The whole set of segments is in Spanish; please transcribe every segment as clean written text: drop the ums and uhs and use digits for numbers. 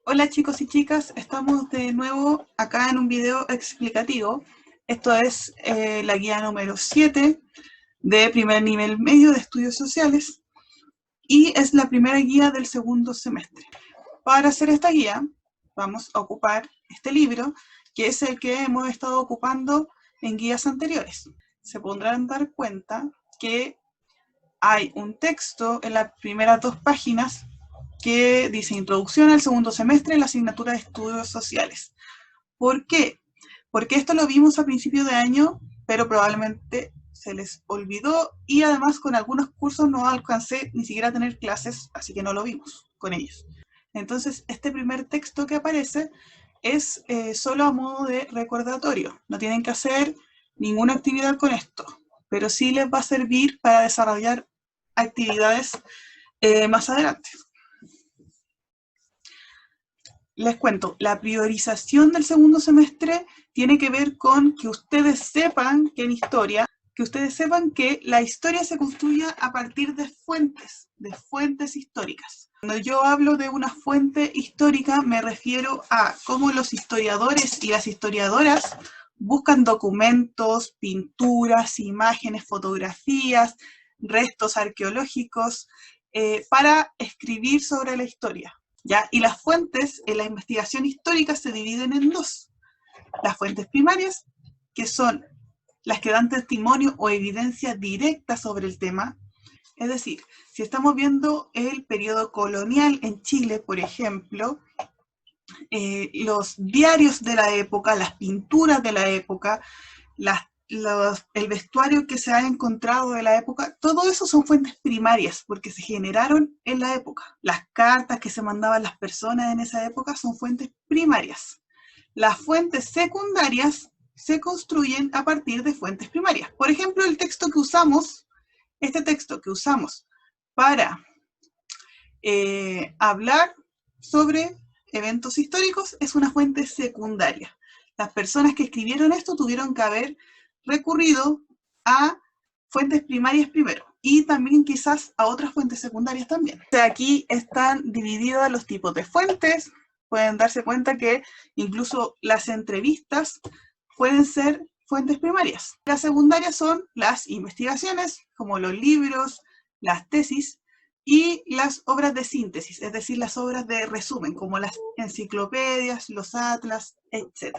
Hola chicos y chicas, estamos de nuevo acá en un video explicativo. Esto es la guía número 7 de primer nivel medio de estudios sociales y es la primera guía del segundo semestre. Para hacer esta guía vamos a ocupar este libro, que es el que hemos estado ocupando en guías anteriores. Se podrán dar cuenta que hay un texto en las primeras 2 páginas que dice Introducción al segundo semestre en la asignatura de Estudios Sociales. ¿Por qué? Porque esto lo vimos a principio de año, pero probablemente se les olvidó y además con algunos cursos no alcancé ni siquiera a tener clases, así que no lo vimos con ellos. Entonces, este primer texto que aparece es solo a modo de recordatorio. No tienen que hacer ninguna actividad con esto, pero sí les va a servir para desarrollar actividades más adelante. Les cuento, la priorización del segundo semestre tiene que ver con que ustedes sepan que en historia, que la historia se construya a partir de fuentes históricas. Cuando yo hablo de una fuente histórica me refiero a cómo los historiadores y las historiadoras buscan documentos, pinturas, imágenes, fotografías, restos arqueológicos para escribir sobre la historia. ¿Ya? Y las fuentes en la investigación histórica se dividen en 2. Las fuentes primarias, que son las que dan testimonio o evidencia directa sobre el tema. Es decir, si estamos viendo el periodo colonial en Chile, por ejemplo, los diarios de la época, las pinturas de la época, el vestuario que se ha encontrado de la época, todo eso son fuentes primarias porque se generaron en la época. Las cartas que se mandaban las personas en esa época son fuentes primarias. Las fuentes secundarias se construyen a partir de fuentes primarias. Por ejemplo, el texto que usamos, este texto que usamos para hablar sobre eventos históricos es una fuente secundaria. Las personas que escribieron esto tuvieron que haber recurrido a fuentes primarias primero y también quizás a otras fuentes secundarias también. O sea, aquí están divididos los tipos de fuentes. Pueden darse cuenta que incluso las entrevistas pueden ser fuentes primarias. Las secundarias son las investigaciones, como los libros, las tesis y las obras de síntesis, es decir, las obras de resumen, como las enciclopedias, los atlas, etc.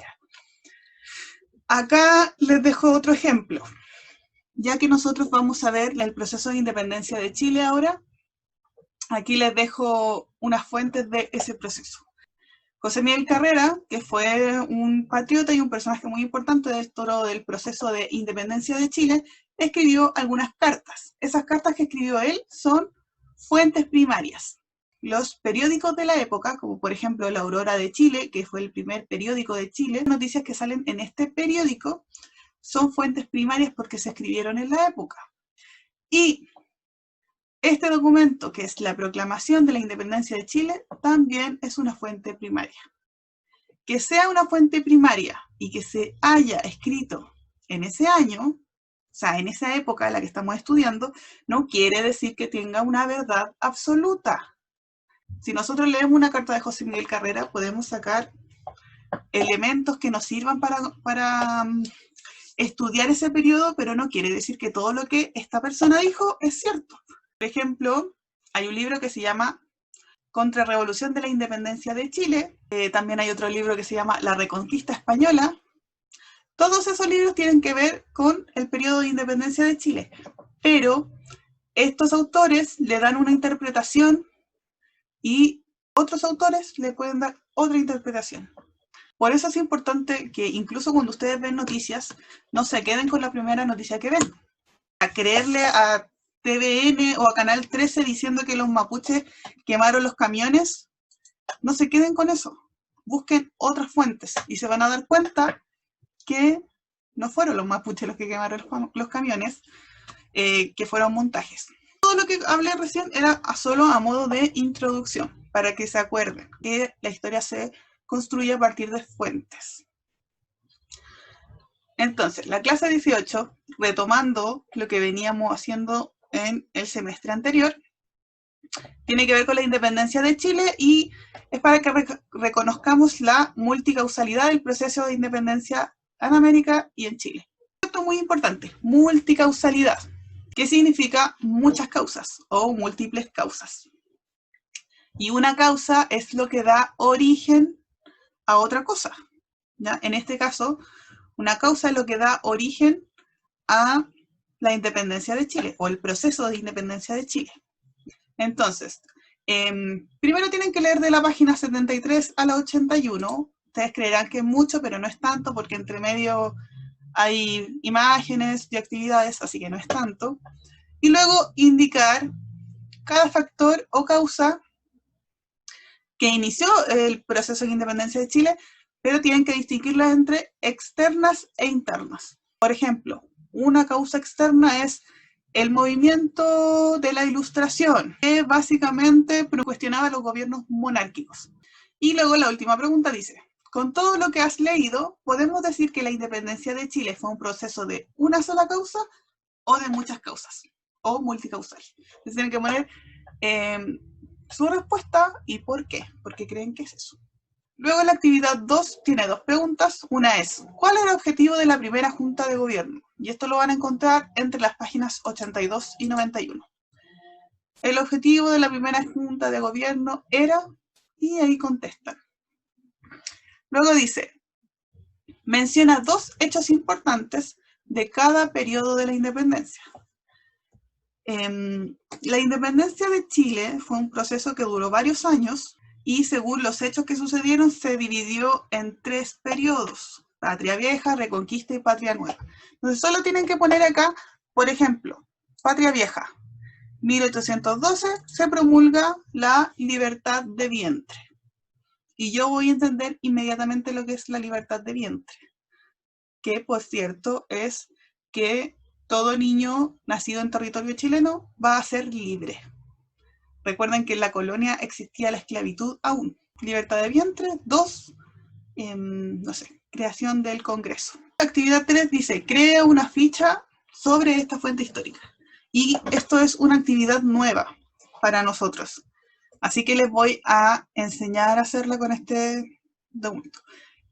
Acá les dejo otro ejemplo, ya que nosotros vamos a ver el proceso de independencia de Chile ahora. Aquí les dejo unas fuentes de ese proceso. José Miguel Carrera, que fue un patriota y un personaje muy importante del proceso de independencia de Chile, escribió algunas cartas. Esas cartas que escribió él son fuentes primarias. Los periódicos de la época, como por ejemplo La Aurora de Chile, que fue el primer periódico de Chile, noticias que salen en este periódico son fuentes primarias porque se escribieron en la época. Y este documento, que es la Proclamación de la Independencia de Chile, también es una fuente primaria. Que sea una fuente primaria y que se haya escrito en ese año, o sea, en esa época en la que estamos estudiando, no quiere decir que tenga una verdad absoluta. Si nosotros leemos una carta de José Miguel Carrera, podemos sacar elementos que nos sirvan para estudiar ese periodo, pero no quiere decir que todo lo que esta persona dijo es cierto. Por ejemplo, hay un libro que se llama Contrarrevolución de la Independencia de Chile. También hay otro libro que se llama La Reconquista Española. Todos esos libros tienen que ver con el periodo de independencia de Chile, pero estos autores le dan una interpretación y otros autores le pueden dar otra interpretación. Por eso es importante que incluso cuando ustedes ven noticias, no se queden con la primera noticia que ven. A creerle a TVN o a Canal 13 diciendo que los mapuches quemaron los camiones, no se queden con eso. Busquen otras fuentes y se van a dar cuenta que no fueron los mapuches los que quemaron los camiones, que fueron montajes. Todo lo que hablé recién era solo a modo de introducción, para que se acuerden que la historia se construye a partir de fuentes. Entonces, la clase 18, retomando lo que veníamos haciendo en el semestre anterior, Tiene que ver con la independencia de Chile y es para que reconozcamos la multicausalidad del proceso de independencia en América y en Chile. Esto es muy importante, multicausalidad, que significa muchas causas o múltiples causas. Y una causa es lo que da origen a otra cosa, ¿ya? En este caso, una causa es lo que da origen a la independencia de Chile o el proceso de independencia de Chile. Entonces, primero tienen que leer de la página 73 a la 81. Ustedes creerán que es mucho, pero no es tanto, porque entre medio hay imágenes y actividades, así que no es tanto. Y luego indicar cada factor o causa que inició el proceso de independencia de Chile, pero tienen que distinguirla entre externas e internas. Por ejemplo, una causa externa es el movimiento de la Ilustración, que básicamente cuestionaba los gobiernos monárquicos. Y luego la última pregunta dice, con todo lo que has leído, ¿podemos decir que la independencia de Chile fue un proceso de una sola causa o de muchas causas? O multicausal. Entonces tienen que poner su respuesta y por qué. Porque creen que es eso. Luego la actividad 2 tiene dos preguntas. Una es, ¿cuál era el objetivo de la primera Junta de Gobierno? Y esto lo van a encontrar entre las páginas 82 y 91. El objetivo de la primera Junta de Gobierno era, y ahí contestan. Luego dice, menciona dos hechos importantes de cada periodo de la independencia. La independencia de Chile fue un proceso que duró varios años y según los hechos que sucedieron se dividió en tres periodos: Patria Vieja, Reconquista y Patria Nueva. Entonces solo tienen que poner acá, por ejemplo, Patria Vieja, 1812 se promulga la libertad de vientre. Y yo voy a entender inmediatamente lo que es la libertad de vientre, que por cierto es que todo niño nacido en territorio chileno va a ser libre. Recuerden que en la colonia existía la esclavitud aún. Libertad de vientre. 2, no sé, creación del Congreso. Actividad 3 dice, crea una ficha sobre esta fuente histórica. Y esto es una actividad nueva para nosotros. Así que les voy a enseñar a hacerla con este documento.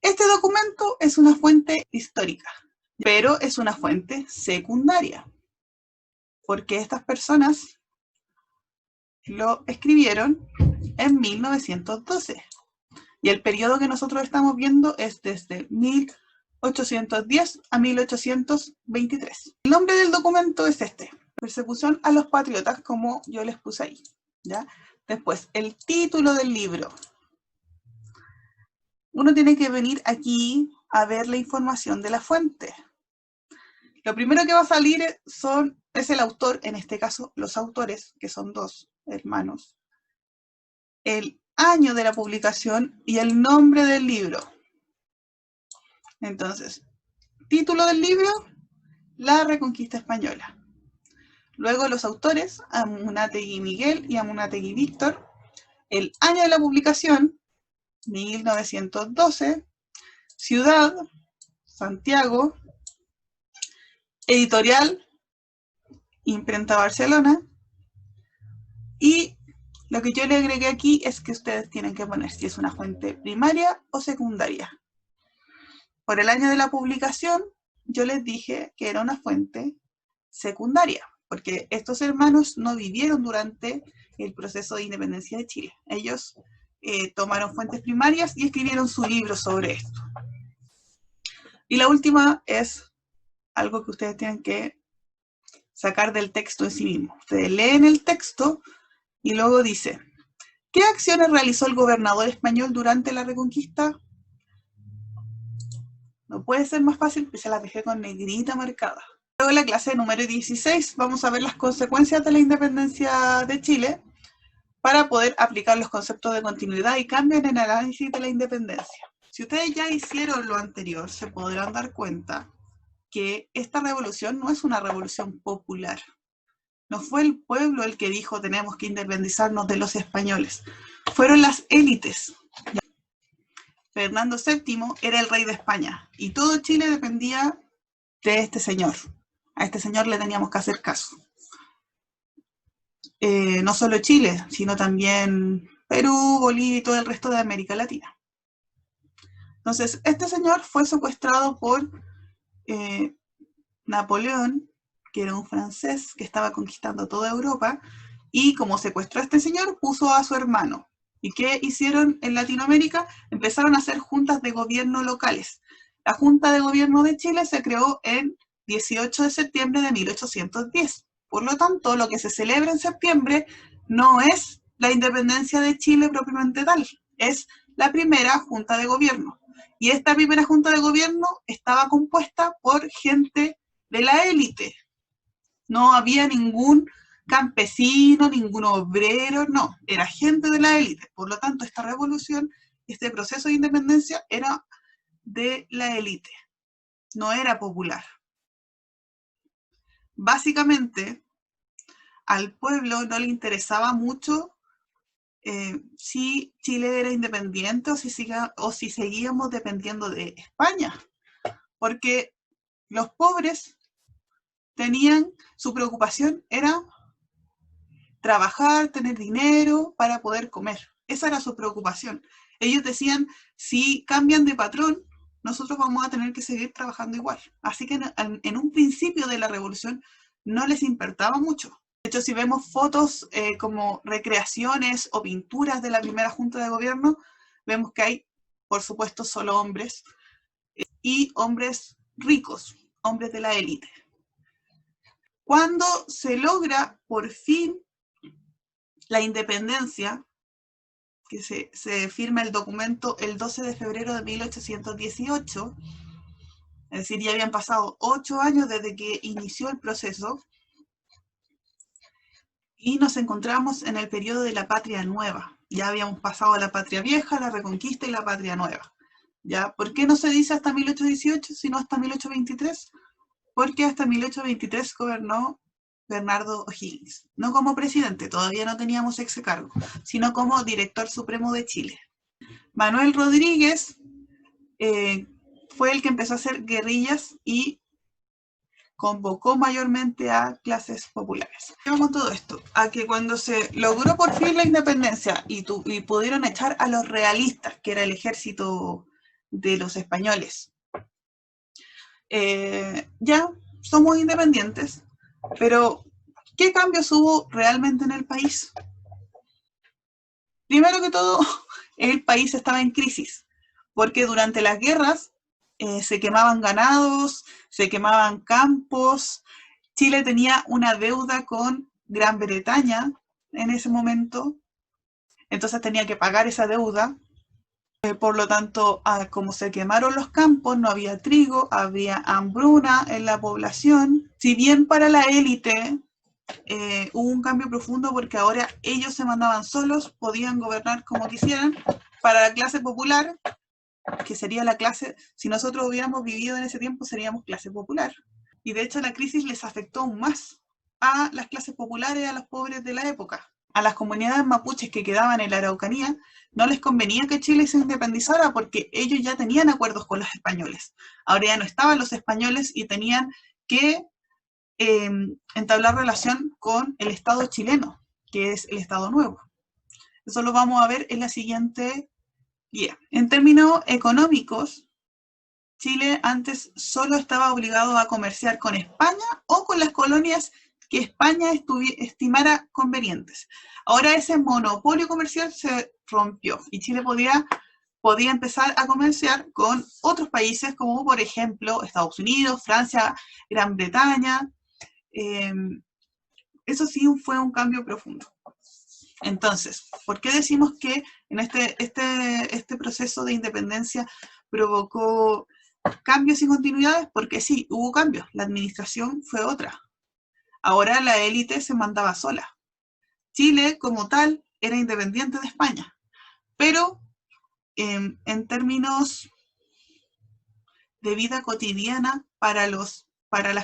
Este documento es una fuente histórica, pero es una fuente secundaria, porque estas personas lo escribieron en 1912. Y el periodo que nosotros estamos viendo es desde 1810 a 1823. El nombre del documento es este, Persecución a los Patriotas, como yo les puse ahí, ¿ya? Después, el título del libro. Uno tiene que venir aquí a ver la información de la fuente. Lo primero que va a salir es el autor, en este caso los autores, que son dos hermanos, el año de la publicación y el nombre del libro. Entonces, título del libro, La Reconquista Española. Luego los autores, Amunátegui Miguel y Amunátegui Víctor, el año de la publicación, 1912, ciudad, Santiago, editorial, Imprenta Barcelona, y lo que yo le agregué aquí es que ustedes tienen que poner si es una fuente primaria o secundaria. Por el año de la publicación, yo les dije que era una fuente secundaria, porque estos hermanos no vivieron durante el proceso de independencia de Chile. Ellos tomaron fuentes primarias y escribieron su libro sobre esto. Y la última es algo que ustedes tienen que sacar del texto en sí mismo. Ustedes leen el texto y luego dice, ¿qué acciones realizó el gobernador español durante la Reconquista? No puede ser más fácil, pues se las dejé con negrita marcada. Luego en la clase número 16 vamos a ver las consecuencias de la independencia de Chile para poder aplicar los conceptos de continuidad y cambio en el análisis de la independencia. Si ustedes ya hicieron lo anterior, se podrán dar cuenta que esta revolución no es una revolución popular. No fue el pueblo el que dijo tenemos que independizarnos de los españoles. Fueron las élites. Fernando VII era el rey de España y todo Chile dependía de este señor. A este señor le teníamos que hacer caso. no solo Chile, sino también Perú, Bolivia y todo el resto de América Latina. Entonces, este señor fue secuestrado por Napoleón, que era un francés que estaba conquistando toda Europa, y como secuestró a este señor, puso a su hermano. ¿Y qué hicieron en Latinoamérica? Empezaron a hacer juntas de gobierno locales. La Junta de Gobierno de Chile se creó en 18 de septiembre de 1810. Por lo tanto, lo que se celebra en septiembre no es la independencia de Chile propiamente tal, es la primera Junta de Gobierno. Y esta primera Junta de Gobierno estaba compuesta por gente de la élite. No había ningún campesino, ningún obrero, no, era gente de la élite. Por lo tanto, esta revolución, este proceso de independencia era de la élite, no era popular. Básicamente, al pueblo no le interesaba mucho si Chile era independiente o si seguíamos dependiendo de España, porque los pobres tenían, su preocupación era trabajar, tener dinero para poder comer. Esa era su preocupación. Ellos decían, si cambian de patrón, nosotros vamos a tener que seguir trabajando igual. Así que en un principio de la revolución no les importaba mucho. De hecho, si vemos fotos como recreaciones o pinturas de la primera Junta de Gobierno, vemos que hay, por supuesto, solo hombres y hombres ricos, hombres de la élite. Cuando se logra por fin la independencia, que se firma el documento el 12 de febrero de 1818, es decir, ya habían pasado 8 años desde que inició el proceso, y nos encontramos en el periodo de la Patria Nueva. Ya habíamos pasado a la Patria Vieja, la Reconquista y la Patria Nueva. ¿Ya? ¿Por qué no se dice hasta 1818, sino hasta 1823? Porque hasta 1823 gobernó Bernardo O'Higgins, no como presidente, todavía no teníamos ese cargo, sino como director supremo de Chile. Manuel Rodríguez fue el que empezó a hacer guerrillas y convocó mayormente a clases populares. Llevamos todo esto a que cuando se logró por fin la independencia y pudieron echar a los realistas, que era el ejército de los españoles, ya somos independientes, pero ¿qué cambios hubo realmente en el país? Primero que todo, el país estaba en crisis, porque durante las guerras se quemaban ganados, se quemaban campos. Chile tenía una deuda con Gran Bretaña en ese momento, entonces tenía que pagar esa deuda. Por lo tanto, como se quemaron los campos, no había trigo, había hambruna en la población. Si bien para la élite hubo un cambio profundo porque ahora ellos se mandaban solos, podían gobernar como quisieran. Para la clase popular, que sería la clase, si nosotros hubiéramos vivido en ese tiempo, seríamos clase popular. Y de hecho la crisis les afectó aún más a las clases populares, a los pobres de la época. A las comunidades mapuches que quedaban en la Araucanía, no les convenía que Chile se independizara porque ellos ya tenían acuerdos con los españoles. Ahora ya no estaban los españoles y tenían que entablar relación con el Estado chileno, que es el Estado Nuevo. Eso lo vamos a ver en la siguiente guía. En términos económicos, Chile antes solo estaba obligado a comerciar con España o con las colonias que España estimara convenientes. Ahora ese monopolio comercial se rompió y Chile podía empezar a comerciar con otros países como por ejemplo Estados Unidos, Francia, Gran Bretaña. Eso sí fue un cambio profundo. Entonces, ¿por qué decimos que en este proceso de independencia provocó cambios y continuidades? Porque sí, hubo cambios. La administración fue otra. Ahora la élite se mandaba sola. Chile, como tal, era independiente de España. Pero en términos de vida cotidiana para las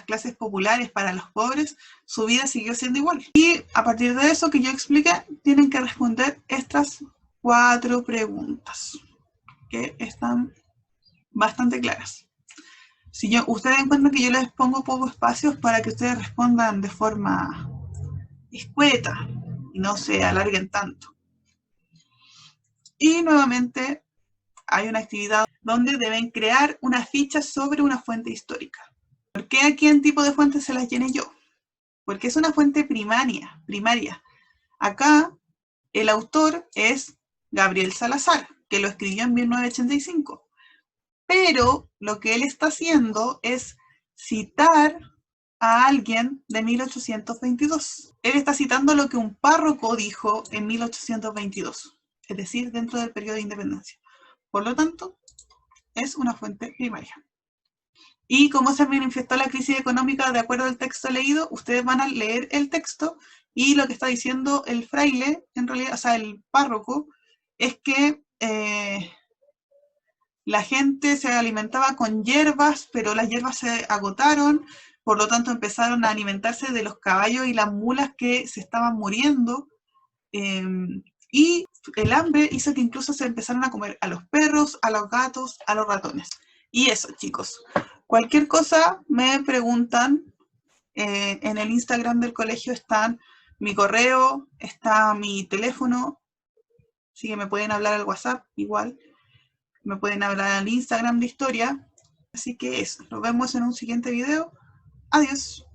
clases populares, para los pobres, su vida siguió siendo igual. Y a partir de eso que yo expliqué, tienen que responder estas 4 preguntas, que están bastante claras. Si ustedes encuentran que yo les pongo pocos espacios para que ustedes respondan de forma escueta, no se alarguen tanto. Y nuevamente hay una actividad donde deben crear una ficha sobre una fuente histórica. ¿Por qué aquí en tipo de fuente se las llené yo? Porque es una fuente primaria. Acá el autor es Gabriel Salazar, que lo escribió en 1985. Pero lo que él está haciendo es citar a alguien de 1822. Él está citando lo que un párroco dijo en 1822, es decir, dentro del periodo de independencia. Por lo tanto, es una fuente primaria. Y cómo se manifestó la crisis económica de acuerdo al texto leído, ustedes van a leer el texto y lo que está diciendo el fraile, en realidad, o sea, el párroco, es que la gente se alimentaba con hierbas, pero las hierbas se agotaron, por lo tanto empezaron a alimentarse de los caballos y las mulas que se estaban muriendo, y el hambre hizo que incluso se empezaran a comer a los perros, a los gatos, a los ratones. Y eso, chicos. Cualquier cosa me preguntan. En el Instagram del colegio están mi correo, está mi teléfono, así que me pueden hablar al WhatsApp igual. Me pueden hablar al Instagram de historia. Así que eso, nos vemos en un siguiente video. Adiós.